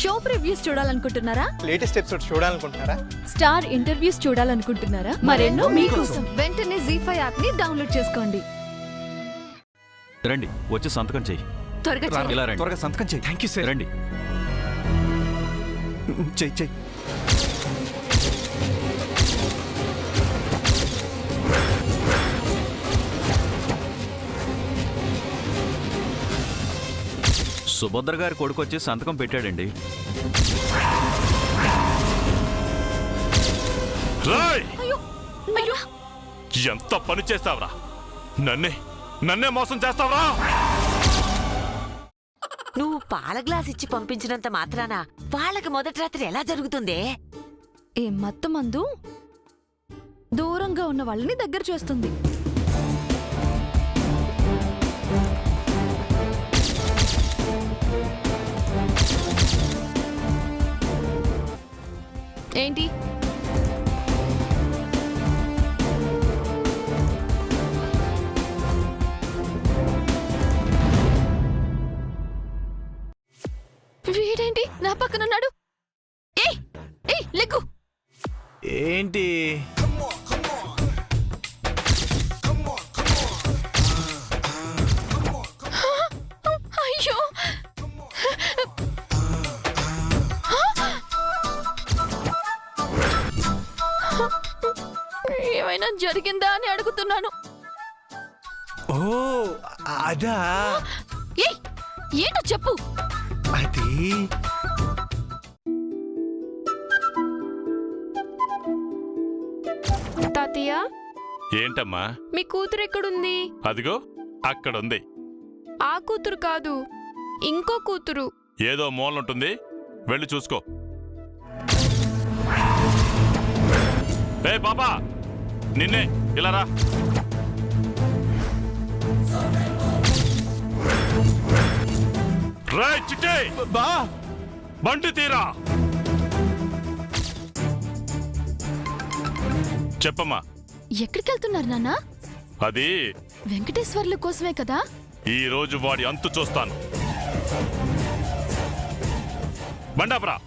Show previews చూడాలనుకుంటున్నారా? Latest episode చూడాలనుకుంటున్నారా? Star interviews చూడాలనుకుంటున్నారా? మరెన్నో మీకోసం వెంటనే ZEE5 యాప్ ని డౌన్లోడ్ చేసుకోండి. రండి, వచ్చి సంతకం చెయ్యి. త్వరగా చేయండి. ఇలా రండి. త్వరగా సంతకం చేయి. Thank you sir. రండి. చెయ్యి. సుభద్ర గారి కొడుకు వచ్చి సంతకం పెట్టాడండి. ఎంత పని చేస్తావురా? నన్నే మోసం చేస్తావురా? నువ్వు పాల గ్లాస్ ఇచ్చి పంపించినంత మాత్రాన వాళ్ళకి మొదటి రాత్రి ఎలా జరుగుతుందే? ఏ మత్తు మందు దూరంగా ఉన్న వాళ్ళని దగ్గర చేస్తుంది. ఏంటి? వీడేంటి నా పక్కనున్నాడు? ఏయ్ ఏయ్ లెగ్గు. ఏంటి? అయ్యో, ఏమైనా జరిగిందా అని అడుగుతున్నాను. ఓ అదా? ఏయ్ ఏంటో చెప్పు. అది తాతయ్య, ఏంటమ్మా? మీ కూతురు ఎక్కడుంది? అదిగో అక్కడుంది. ఆ కూతురు కాదు, ఇంకో కూతురు. ఏదో మూలనుంటుంది, వెళ్ళి చూసుకో. ఏ పాపా, నిన్నే, ఇలా రా. రే చిట్టే, బా బండి తీరా. చెప్పమ్మా. ఎక్కడికి వెళ్తున్నారు నాన్న? అది వెంకటేశ్వర్ల కోసమే కదా? ఈ రోజు వాడి అంతు చూస్తాను. బండాపరా.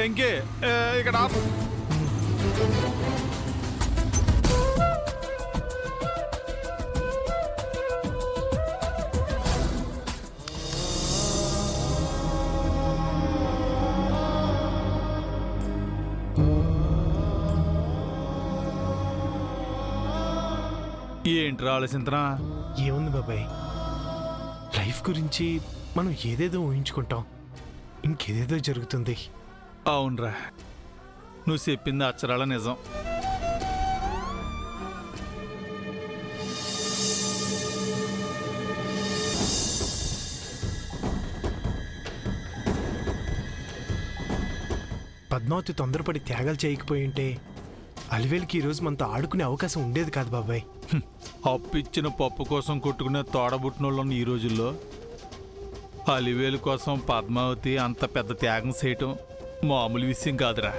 ఇంకే ఇక్కడ ఏంట్రా ఆలోచింతనా? ఏముంది బాబాయ్, లైఫ్ గురించి మనం ఏదేదో ఊహించుకుంటాం, ఇంకేదేదో జరుగుతుంది. అవునరా, నువ్వు చెప్పింది అక్షరాల నిజం. పద్మావతి తొందరపడి త్యాగాలు చేయకపోయి ఉంటే అలివేలుకి ఈరోజు మనతో ఆడుకునే అవకాశం ఉండేది కాదు బాబాయ్. అప్పిచ్చిన పప్పు కోసం కొట్టుకునే తోడబుట్టినోళ్ళని ఈ రోజుల్లో అలివేలు కోసం పద్మావతి అంత పెద్ద త్యాగం చేయటం మామూలు విషయం కాదురా.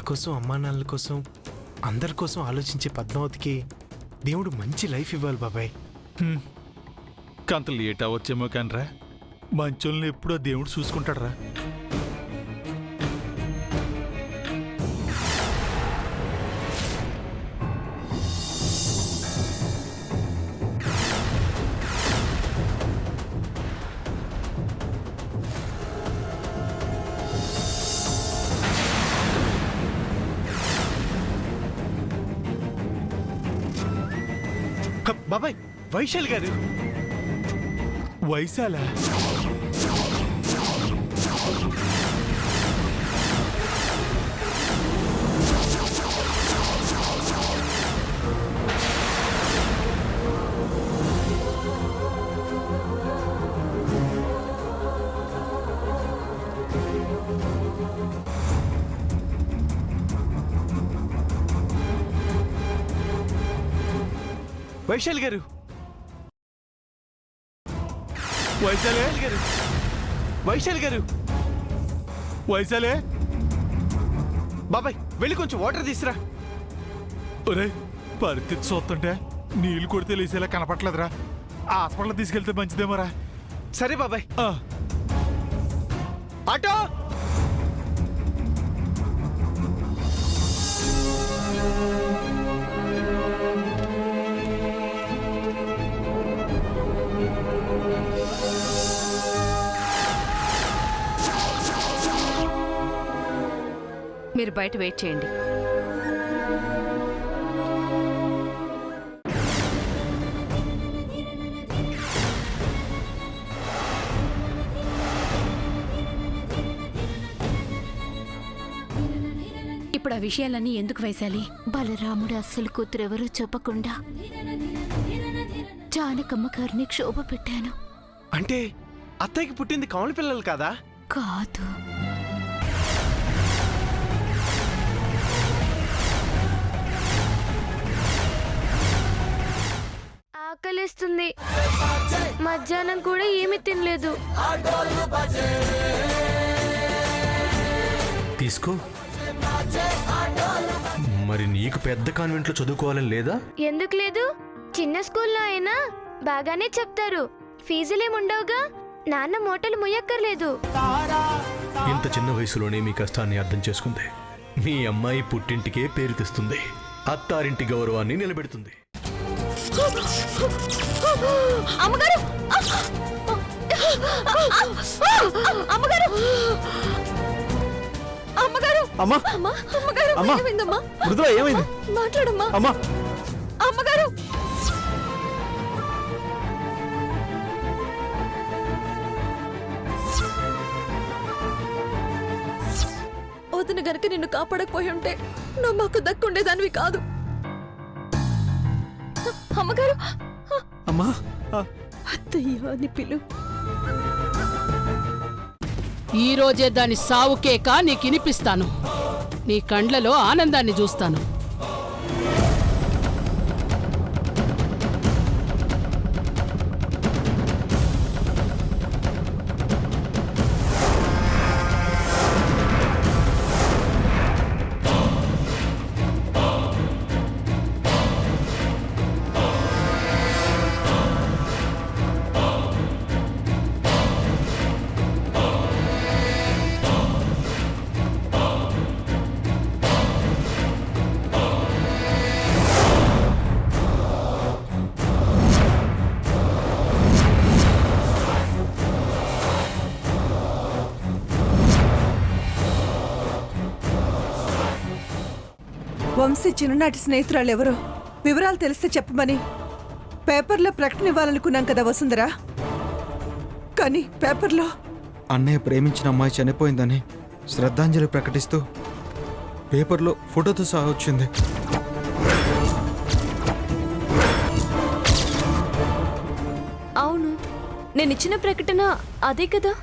కోసం అమ్మా నాన్నల కోసం అందరి కోసం ఆలోచించే పద్మావతికి దేవుడు మంచి లైఫ్ ఇవ్వాలి బాబాయ్. కంత లేట్ అవ్వచ్చేమో కానరా, మంచోళ్ళని ఎప్పుడో దేవుడు చూసుకుంటాడరా. బాబాయ్ వైశాలి గారు. వైశాలా? వైశాలి గారు. వైశాలే? గారు వైశాలి గారు. వైశాలే? బాబాయ్ వెళ్ళి కొంచెం వాటర్ తీసురా. ఒరే, పరిస్థితి చూస్తుంటే నీళ్లు కొడితే లేసేలా కనపట్లేదురా. హాస్పిటల్ తీసుకెళ్తే మంచిదేమోరా. సరే బాబాయ్. ఆ, ఆటో. మీరు బయట వెయిట్ చేయండి. ఇప్పుడు ఆ విషయాలన్నీ ఎందుకు వైశాలి? బలరాముడు అస్సలు కూతురెవరూ చెప్పకుండా జానకమ్మ గారిని క్షోభ పెట్టాను. అంటే అత్తయ్యకి పుట్టింది కమల పిల్లలు కాదా? కాదు, ఆకలిస్తుంది. మధ్యాహ్నం కూడా ఏమీ తినలేదు. తీసుకో. మరి నీకు పెద్ద కాన్వెంట్లో చదువుకోవాలని లేదా? ఎందుకు లేదు? చిన్న స్కూల్లో అయినా బాగానే చెప్తారు. ఫీజులేముండవుగా. నాన్న మూటలు ముయ్యక్కర్లేదు. ఇంత చిన్న వయసులోనే మీ కష్టాన్ని అర్థం చేసుకుంది. మీ అమ్మాయి పుట్టింటికే పేరు తెస్తుంది, అత్తారింటి గౌరవాన్ని నిలబెడుతుంది. అమ్మగారు! అమ్మగారు! అమ్మగారు! అమ్మా అమ్మగారు! అమ్మా! ఏమైందమ్మా? మృదుల ఏమైంది? మాట్లాడమ్మా. అమ్మా అమ్మగారు! వదిన గనక నిన్ను కాపాడకపోయి ఉంటే నువ్వు మాకు దక్కుండేదానివి కాదు. అమ్మగారు! అమ్మా అత్తయ్య అని పిలు. ఈ రోజే దాని సావు కేక నీకినిపిస్తాను. నీ కండ్లలో ఆనందాన్ని చూస్తాను. వంశీ చిన్ననాటి స్నేహితురాలు ఎవరో వివరాలు తెలిస్తే చెప్పమని పేపర్లో ప్రకటన ఇవ్వాలనుకున్నాం కదా వసుంధరా. కానీ పేపర్లో అన్నయ్య ప్రేమించిన అమ్మాయి చనిపోయిందని శ్రద్ధాంజలి ప్రకటిస్తూ పేపర్లో ఫోటోతో సహా వచ్చింది. అవును, నేనిచ్చిన ప్రకటన అదే కదా.